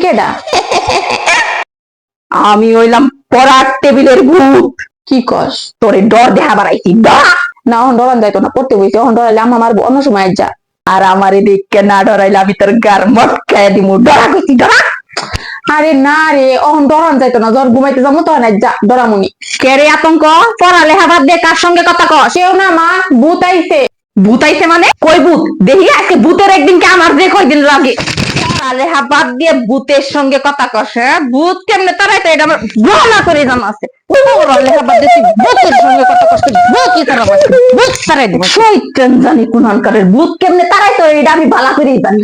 কেডা? আমি হইলাম পড়ার টেবিলের ভূত। কি কস? তোরে ডর দেখা বাড়াইছি, ডর। না অহন ডরান যাইতো না, পড়তে বইছে, অহন ডরাইলে আম্মা মারবো, অন্য সময় যা। আর আমারে দেখকে না ডরাইলে আমি তোর গার মটকায় দিমু, ডরা কইছি, ডরা। আরে না রে, অহন ডরান যাইতো না, জ্বর ঘুমাইতে যাবো তো না, যা ডরামুনি। কেরে আতঙ্ক, পড়ালেখা বাদ দিয়ে কার সঙ্গে কথা কস? সেও না মা, ভূত আইছে। ভূত আইছে মানে? কই ভূত দেখি, আজকে ভূতের একদিন কে আমার যে কয়দিন লাগে। পড়ালেখা বাদ দিয়ে ভূতের সঙ্গে কথা কস? হ্যাঁ, ভূত কেমনে তারাইতে এটা আমার ভালো করে জানা আছে। পড়ালেখা বাদ দিয়ে তুই ভূতের সঙ্গে কথা কস, ভূতই তারাবো, ভূত তারাই দিব। শয়তান জানি কোনখানকারের ভূত কেমনে তারাইতো এটা আমি ভালো করেই জানি।